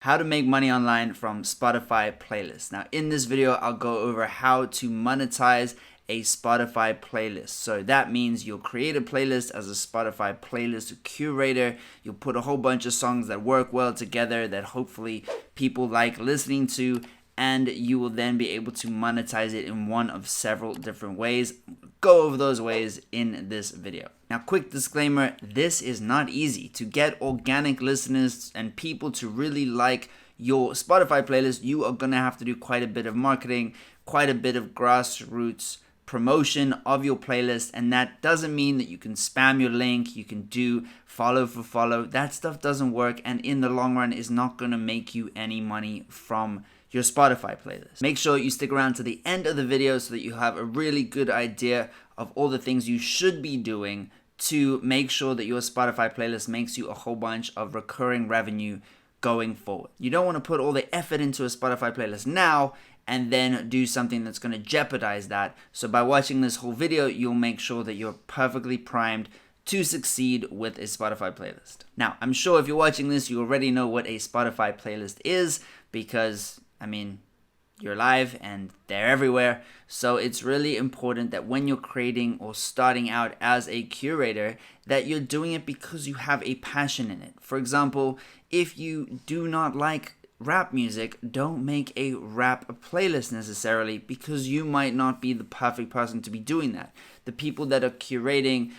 How to make money online from Spotify playlists. Now in this video, I'll go over how to monetize a Spotify playlist. So that means you'll create a playlist as a Spotify playlist curator. You'll put a whole bunch of songs that work well together that hopefully people like listening to, and you will then be able to monetize it in one of several different ways. Go over those ways in this video. Now, quick disclaimer, this is not easy. To get organic listeners and people to really like your Spotify playlist, you are gonna have to do quite a bit of marketing, quite a bit of grassroots promotion of your playlist, and that doesn't mean that you can spam your link, you can do follow for follow. That stuff doesn't work, and in the long run is not gonna make you any money from your Spotify playlist. Make sure you stick around to the end of the video so that you have a really good idea of all the things you should be doing to make sure that your Spotify playlist makes you a whole bunch of recurring revenue going forward. You don't want to put all the effort into a Spotify playlist now and then do something that's going to jeopardize that. So by watching this whole video, you'll make sure that you're perfectly primed to succeed with a Spotify playlist. Now, I'm sure if you're watching this, you already know what a Spotify playlist is because, you're live and they're everywhere. So it's really important that when you're creating or starting out as a curator, that you're doing it because you have a passion in it. For example, if you do not like rap music, don't make a rap playlist necessarily, because you might not be the perfect person to be doing that. The people that are curating,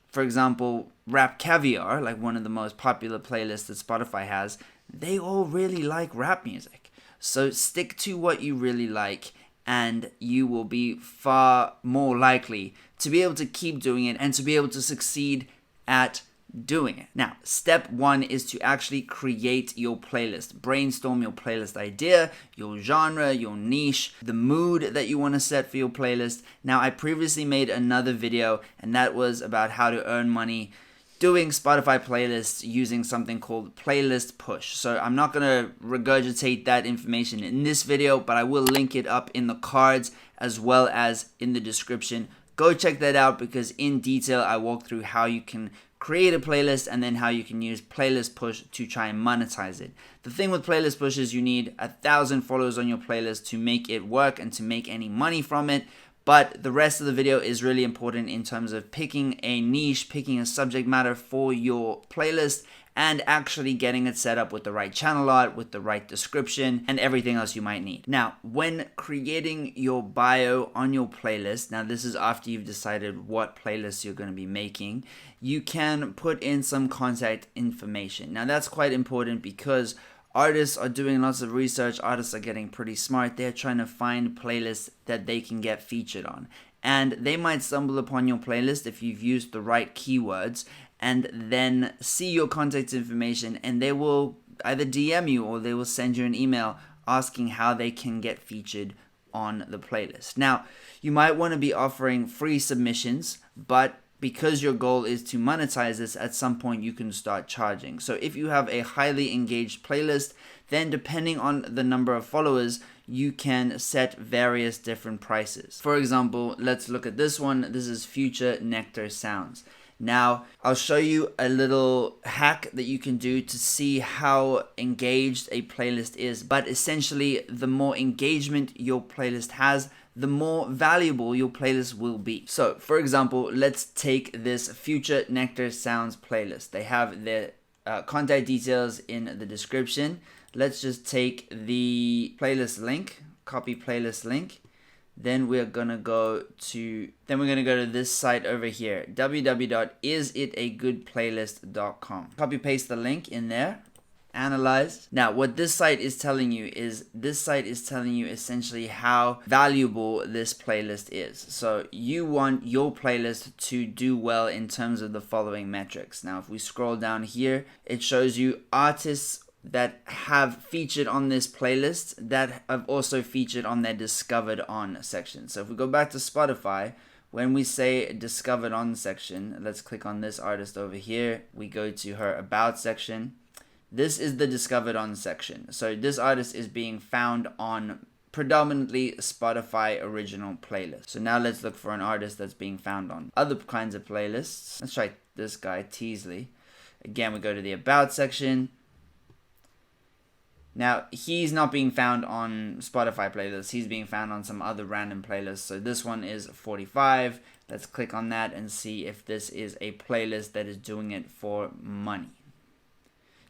for example, Rap Caviar, like one of the most popular playlists that Spotify has, they all really like rap music. So stick to what you really like, and you will be far more likely to be able to keep doing it and to be able to succeed at doing it. Now, step one is to actually create your playlist. Brainstorm your playlist idea, your genre, your niche, the mood that you want to set for your playlist. Now, I previously made another video, and that was about how to earn money doing Spotify playlists using something called playlist push. So I'm not going to regurgitate that information in this video, but I will link it up in the cards as well as in the description. Go check that out, because in detail I walk through how you can create a playlist and then how you can use playlist push to try and monetize it. The thing with playlist push is you need 1,000 followers on your playlist to make it work and to make any money from it. But the rest of the video is really important in terms of picking a niche, picking a subject matter for your playlist, and actually getting it set up with the right channel art, with the right description, and everything else you might need. Now, when creating your bio on your playlist, now this is after you've decided what playlist you're going to be making, you can put in some contact information. Now that's quite important because artists are doing lots of research. Artists are getting pretty smart. They're trying to find playlists that they can get featured on. And they might stumble upon your playlist if you've used the right keywords, and then see your contact information, and they will either DM you or they will send you an email asking how they can get featured on the playlist. Now, you might want to be offering free submissions, but because your goal is to monetize this, at some point you can start charging. So if you have a highly engaged playlist, then depending on the number of followers, you can set various different prices. For example, let's look at this one. This is Future Nectar Sounds. Now, I'll show you a little hack that you can do to see how engaged a playlist is. But essentially, the more engagement your playlist has, the more valuable your playlist will be. So, for example, let's take this Future Nectar Sounds playlist. They have their contact details in the description. Let's just take the playlist link, copy playlist link. Then we're gonna go to this site over here, www.isitagoodplaylist.com. Copy paste the link in there. Analyze. Now, what this site is telling you essentially how valuable this playlist is. So you want your playlist to do well in terms of the following metrics. Now, if we scroll down here, it shows you artists that have featured on this playlist that have also featured on their discovered on section. So if we go back to Spotify, when we say discovered on section, let's click on this artist over here. We go to her about section. This is the discovered on section. So this artist is being found on predominantly Spotify original playlists. So now let's look for an artist that's being found on other kinds of playlists. Let's try this guy, Teasley. Again, we go to the about section. Now, he's not being found on Spotify playlists. He's being found on some other random playlists. So this one is 45. Let's click on that and see if this is a playlist that is doing it for money.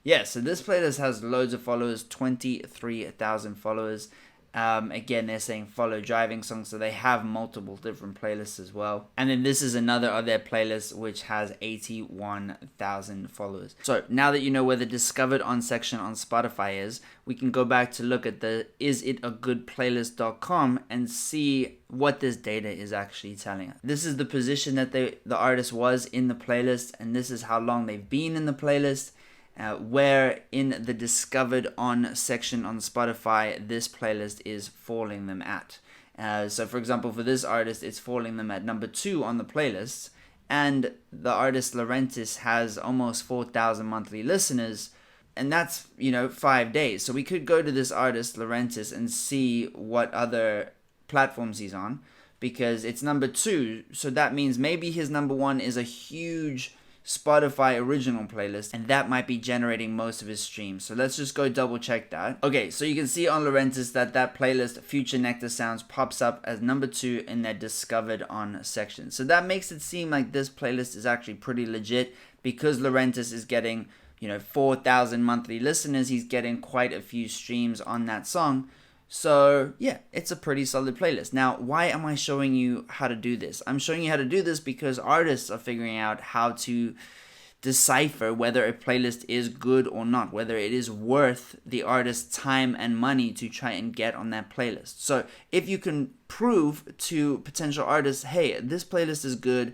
Yeah, so this playlist has loads of followers, 23,000 followers. Again, they're saying follow driving songs, so they have multiple different playlists as well. And then this is another of their playlists, which has 81,000 followers. So now that you know where the discovered on section on Spotify is, we can go back to look at the isitagoodplaylist.com and see what this data is actually telling us. This is the position that the artist was in the playlist, and this is how long they've been in the playlist. Where in the discovered on section on Spotify this playlist is falling them at. So for example, for this artist, it's falling them at number 2 on the playlist, and the artist Laurentis has almost 4,000 monthly listeners, and that's 5 days. So we could go to this artist Laurentis and see what other platforms he's on, because it's number 2, so that means maybe his number 1 is a huge Spotify original playlist, and that might be generating most of his streams. So let's just go double check that. Okay, so you can see on Laurentis that playlist Future Nectar Sounds pops up as number 2 in their discovered on section. So that makes it seem like this playlist is actually pretty legit, because Laurentis is getting 4,000 monthly listeners. He's getting quite a few streams on that song. So yeah, it's a pretty solid playlist. Now, why am I showing you how to do this? I'm showing you how to do this because artists are figuring out how to decipher whether a playlist is good or not, whether it is worth the artist's time and money to try and get on that playlist. So if you can prove to potential artists, hey, this playlist is good,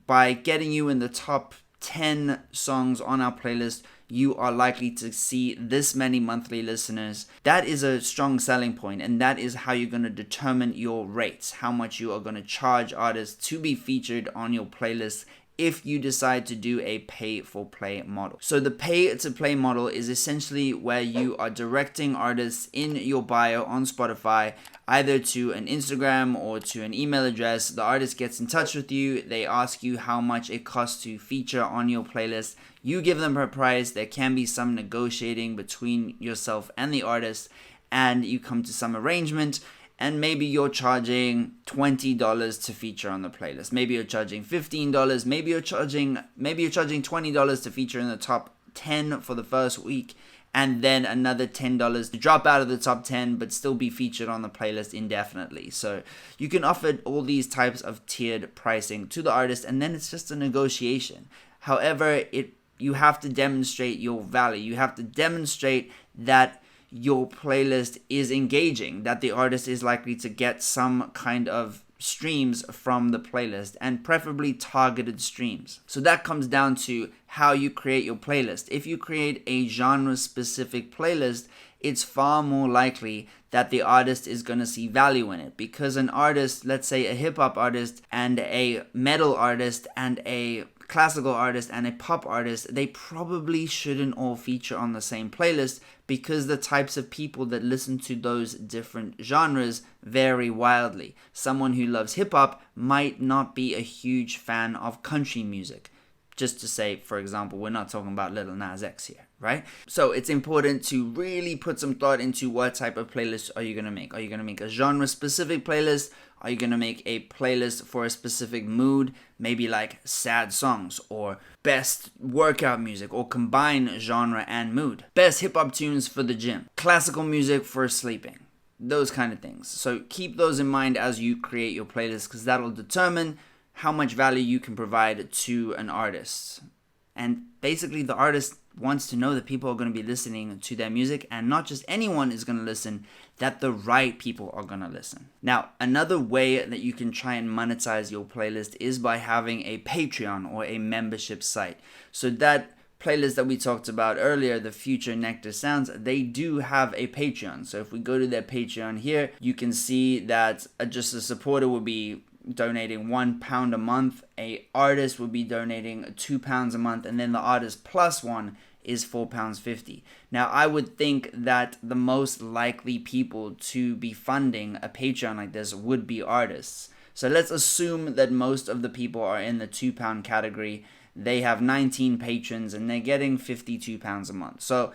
by getting you in the top 10 songs on our playlist, you are likely to see this many monthly listeners. That is a strong selling point, and that is how you're going to determine your rates, how much you are going to charge artists to be featured on your playlist if you decide to do a pay-for-play model. So the pay-to-play model is essentially where you are directing artists in your bio on Spotify either to an Instagram or to an email address. The artist gets in touch with you. They ask you how much it costs to feature on your playlist. You give them a price. There can be some negotiating between yourself and the artist, and you come to some arrangement. And maybe you're charging $20 to feature on the playlist. Maybe you're charging $15. Maybe you're charging $20 to feature in the top 10 for the first week, and then another $10 to drop out of the top 10 but still be featured on the playlist indefinitely. So you can offer all these types of tiered pricing to the artist, and then it's just a negotiation. However, you have to demonstrate your value. You have to demonstrate that your playlist is engaging, that the artist is likely to get some kind of streams from the playlist, and preferably targeted streams. So that comes down to how you create your playlist. If you create a genre-specific playlist, it's far more likely that the artist is going to see value in it, because an artist, let's say a hip-hop artist and a metal artist and a classical artist and a pop artist, they probably shouldn't all feature on the same playlist, because the types of people that listen to those different genres vary wildly. Someone who loves hip-hop might not be a huge fan of country music. Just to say, for example, we're not talking about Lil Nas X here, right? So it's important to really put some thought into what type of playlist are you going to make. Are you going to make a genre-specific playlist? Are you going to make a playlist for a specific mood? Maybe like sad songs, or best workout music, or combine genre and mood. Best hip-hop tunes for the gym. Classical music for sleeping. Those kind of things. So keep those in mind as you create your playlist, because that'll determine how much value you can provide to an artist. And basically the artist wants to know that people are going to be listening to their music, and not just anyone is going to listen, that the right people are going to listen. Now, another way that you can try and monetize your playlist is by having a Patreon or a membership site. So that playlist that we talked about earlier, the Future Nectar Sounds, they do have a Patreon. So if we go to their Patreon here, you can see that just a supporter will be donating £1 a month, a artist would be donating £2 a month, and then the artist plus one is £4.50. Now, I would think that the most likely people to be funding a Patreon like this would be artists. So let's assume that most of the people are in the £2 category. They have 19 patrons and they're getting £52 a month. So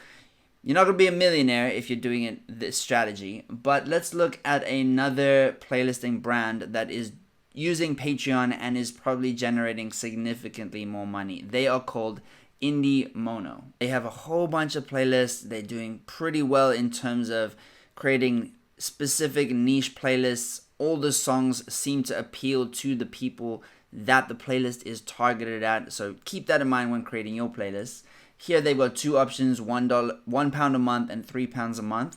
You're not going to be a millionaire if you're doing it this strategy, but let's look at another playlisting brand that is using Patreon and is probably generating significantly more money. They are called Indie Mono. They have a whole bunch of playlists. They're doing pretty well in terms of creating specific niche playlists. All the songs seem to appeal to the people that the playlist is targeted at. So keep that in mind when creating your playlist. Here they've got two options, £1 a month and £3 a month.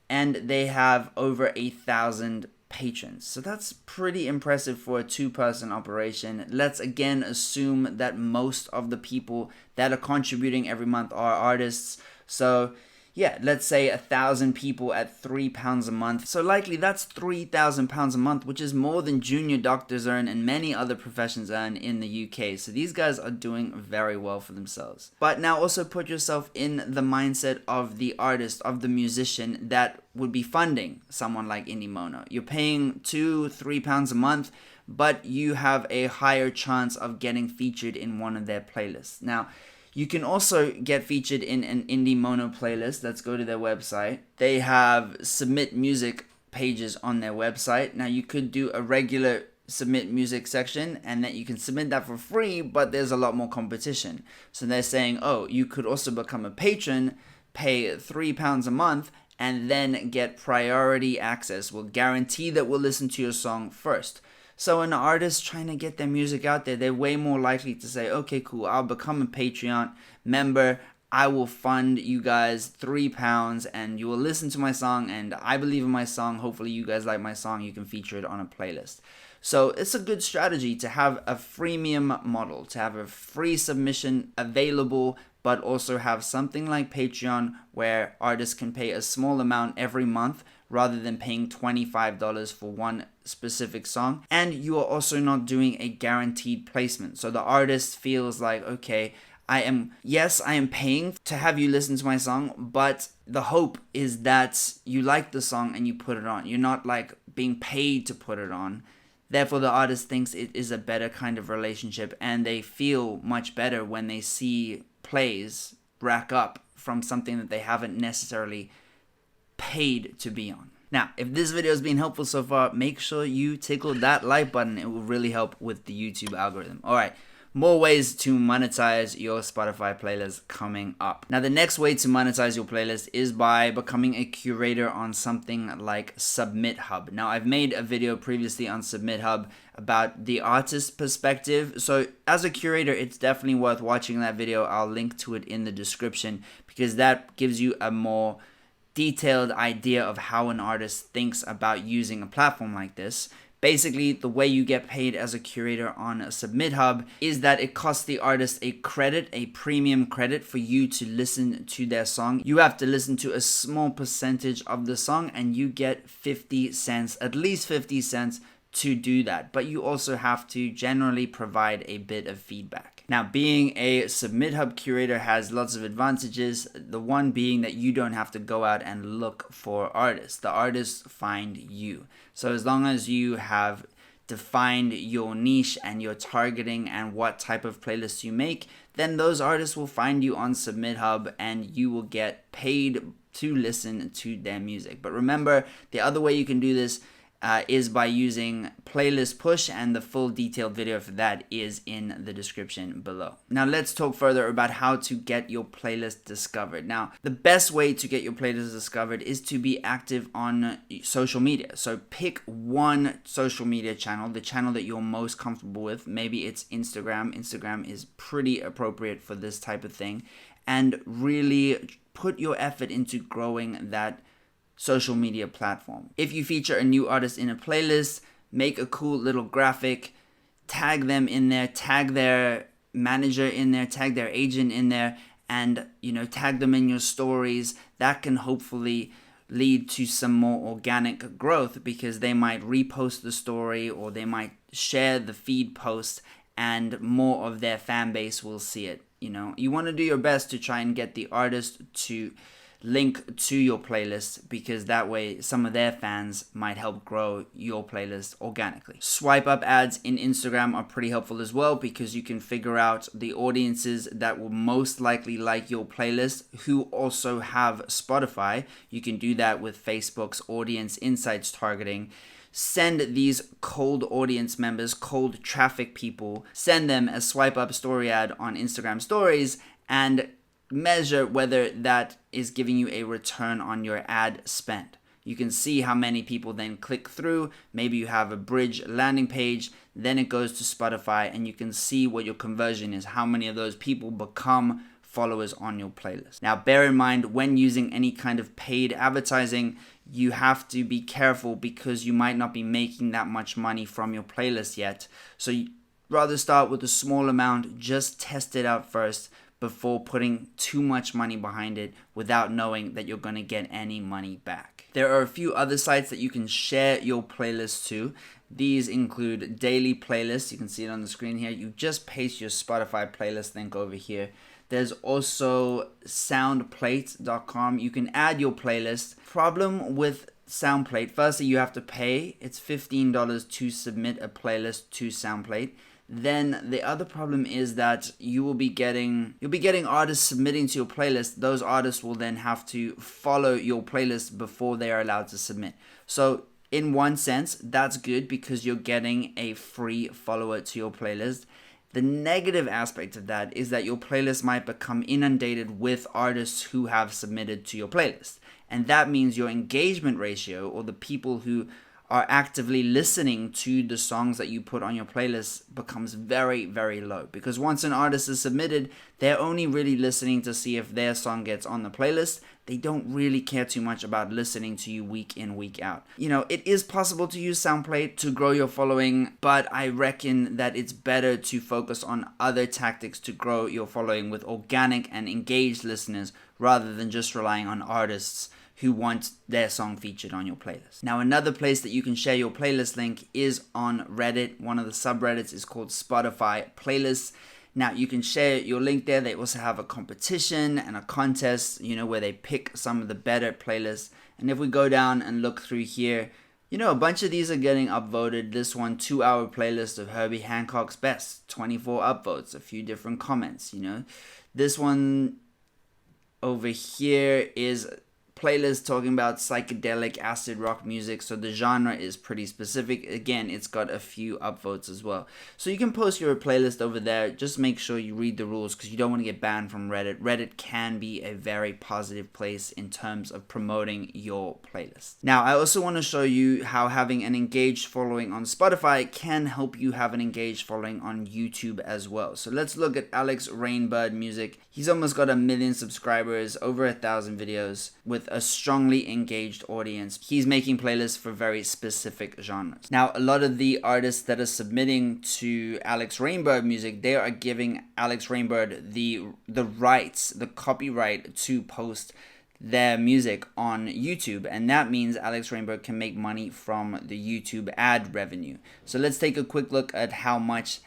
And they have over 1,000 patrons. So that's pretty impressive for a two-person operation. Let's again assume that most of the people that are contributing every month are artists. So yeah, let's say 1,000 people at £3 a month. So likely that's £3,000 a month, which is more than junior doctors earn and many other professions earn in the UK. So these guys are doing very well for themselves. But now also put yourself in the mindset of the artist, of the musician that would be funding someone like Indie Mono. You're paying £2-3 a month, but you have a higher chance of getting featured in one of their playlists. Now, you can also get featured in an Indie Mono playlist. Let's go to their website. They have submit music pages on their website. Now you could do a regular submit music section and that you can submit that for free, but there's a lot more competition. So they're saying, oh, you could also become a patron, pay £3 a month, and then get priority access. We'll guarantee that we'll listen to your song first. So an artist trying to get their music out there, they're way more likely to say, okay, cool, I'll become a Patreon member. I will fund you guys £3 and you will listen to my song and I believe in my song. Hopefully you guys like my song. You can feature it on a playlist. So it's a good strategy to have a freemium model, to have a free submission available, but also have something like Patreon where artists can pay a small amount every month rather than paying $25 for one specific song. And you are also not doing a guaranteed placement. So the artist feels like, okay, I am paying to have you listen to my song, but the hope is that you like the song and you put it on. You're not like being paid to put it on. Therefore, the artist thinks it is a better kind of relationship and they feel much better when they see plays rack up from something that they haven't necessarily paid to be on. Now, if this video has been helpful so far, make sure you tickle that like button. It will really help with the YouTube algorithm. All right, more ways to monetize your Spotify playlist coming up. Now, the next way to monetize your playlist is by becoming a curator on something like Submit Hub. Now, I've made a video previously on Submit Hub about the artist perspective. So as a curator, it's definitely worth watching that video. I'll link to it in the description because that gives you a more detailed idea of how an artist thinks about using a platform like this. Basically, the way you get paid as a curator on a Submit Hub is that it costs the artist a credit, a premium credit for you to listen to their song. You have to listen to a small percentage of the song and you get 50 cents, at least 50 cents to do that. But you also have to generally provide a bit of feedback. Now, being a Submit Hub curator has lots of advantages. The one being that you don't have to go out and look for artists. The artists find you. So as long as you have defined your niche and your targeting and what type of playlists you make, then those artists will find you on Submit Hub and you will get paid to listen to their music. But remember, the other way you can do this is by using Playlist Push, and the full detailed video for that is in the description below. Now let's talk further about how to get your playlist discovered. Now, the best way to get your playlist discovered is to be active on social media. So pick one social media channel, the channel that you're most comfortable with. Maybe it's Instagram. Instagram is pretty appropriate for this type of thing. And really put your effort into growing that social media platform. If you feature a new artist in a playlist, make a cool little graphic, tag them in there, tag their manager in there, tag their agent in there, and tag them in your stories. That can hopefully lead to some more organic growth because they might repost the story or they might share the feed post and more of their fan base will see it. You want to do your best to try and get the artist to link to your playlist, because that way some of their fans might help grow your playlist organically. Swipe up ads in Instagram are pretty helpful as well, because you can figure out the audiences that will most likely like your playlist who also have Spotify. You can do that with Facebook's audience insights targeting. Send these cold audience members, cold traffic people, send them a swipe up story ad on Instagram stories and measure whether that is giving you a return on your ad spend. You can see how many people then click through. Maybe you have a bridge landing page, then it goes to Spotify, and you can see what your conversion is, how many of those people become followers on your playlist. Now, bear in mind, when using any kind of paid advertising, you have to be careful, because you might not be making that much money from your playlist yet. So you rather start with a small amount, just test it out first before putting too much money behind it without knowing that you're going to get any money back. There are a few other sites that you can share your playlist to. These include daily playlists. You can see it on the screen here. You just paste your Spotify playlist link over here. There's also soundplate.com. You can add your playlist. Problem with SoundPlate, firstly, you have to pay. It's $15 to submit a playlist to SoundPlate. Then the other problem is that you'll be getting artists submitting to your playlist. Those artists will then have to follow your playlist before they are allowed to submit. So in one sense, that's good, because you're getting a free follower to your playlist. The negative aspect of that is that your playlist might become inundated with artists who have submitted to your playlist. And that means your engagement ratio, or the people who are actively listening to the songs that you put on your playlist, becomes very, very low. Because once an artist is submitted, they're only really listening to see if their song gets on the playlist. They don't really care too much about listening to you week in, week out. You know, it is possible to use SoundPlate to grow your following, but I reckon that it's better to focus on other tactics to grow your following with organic and engaged listeners, rather than just relying on artists who want their song featured on your playlist. Now, another place that you can share your playlist link is on Reddit. One of the subreddits is called Spotify Playlists. Now, you can share your link there. They also have a competition and a contest, where they pick some of the better playlists. And if we go down and look through here, a bunch of these are getting upvoted. This one, 2-hour playlist of Herbie Hancock's best, 24 upvotes, a few different comments, This one over here is playlist talking about psychedelic acid rock music, so the genre is pretty specific. Again, it's got a few upvotes as well. So you can post your playlist over there. Just make sure you read the rules, because you don't want to get banned from Reddit. Reddit can be a very positive place in terms of promoting your playlist. Now, I also want to show you how having an engaged following on Spotify can help you have an engaged following on YouTube as well. So let's look at Alex Rainbird Music. He's almost got 1 million subscribers, over 1,000 videos, with a strongly engaged audience. He's making playlists for very specific genres. Now, a lot of the artists that are submitting to Alex Rainbird Music, they are giving Alex Rainbird the rights, the copyright to post their music on YouTube, and that means Alex Rainbird can make money from the YouTube ad revenue. So let's take a quick look at how much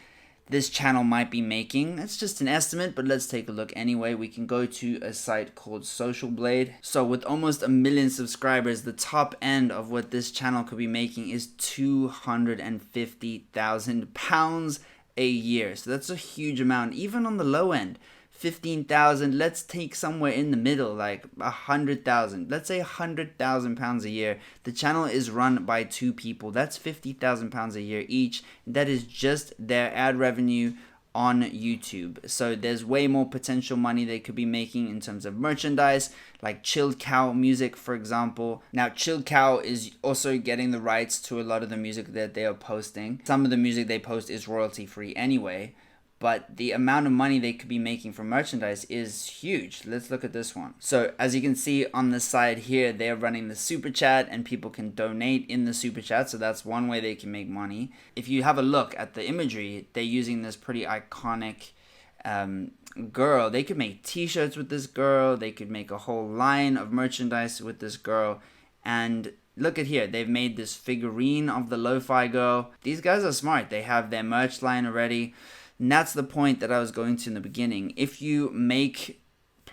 this channel might be making. It's just an estimate, but let's take a look anyway. We can go to a site called Social Blade. So with almost 1 million subscribers, the top end of what this channel could be making is £250,000 a year. So that's a huge amount. Even on the low end, 15,000, let's take somewhere in the middle, like 100,000. Let's say £100,000 a year. The channel is run by 2 people. That's £50,000 a year each. That is just their ad revenue on YouTube. So there's way more potential money they could be making in terms of merchandise, like Chilled Cow music, for example. Now, Chilled Cow is also getting the rights to a lot of the music that they are posting. Some of the music they post is royalty free anyway, but the amount of money they could be making from merchandise is huge. Let's look at this one. So as you can see on the side here, they're running the super chat and people can donate in the super chat. So that's one way they can make money. If you have a look at the imagery, they're using this pretty iconic girl. They could make t-shirts with this girl. They could make a whole line of merchandise with this girl. And look at here, they've made this figurine of the lo-fi girl. These guys are smart. They have their merch line already. And that's the point that I was going to in the beginning. If you make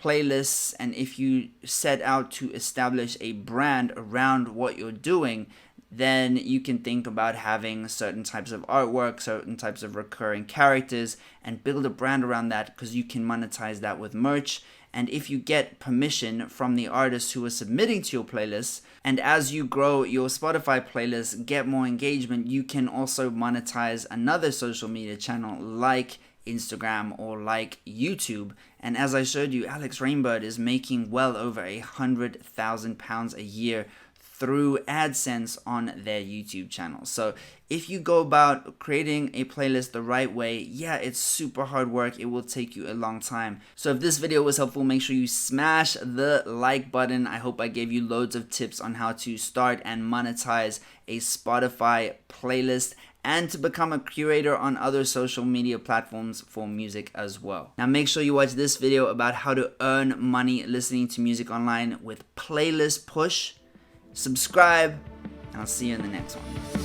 playlists, and if you set out to establish a brand around what you're doing, then you can think about having certain types of artwork, certain types of recurring characters, and build a brand around that, because you can monetize that with merch. And if you get permission from the artists who are submitting to your playlists, and as you grow your Spotify playlist, get more engagement, you can also monetize another social media channel like Instagram or like YouTube. And as I showed you, Alex Rainbird is making well over £100,000 a year through AdSense on their YouTube channel. So if you go about creating a playlist the right way, yeah, it's super hard work. It will take you a long time. So if this video was helpful, make sure you smash the like button. I hope I gave you loads of tips on how to start and monetize a Spotify playlist, and to become a curator on other social media platforms for music as well. Now make sure you watch this video about how to earn money listening to music online with Playlist Push. Subscribe, and I'll see you in the next one.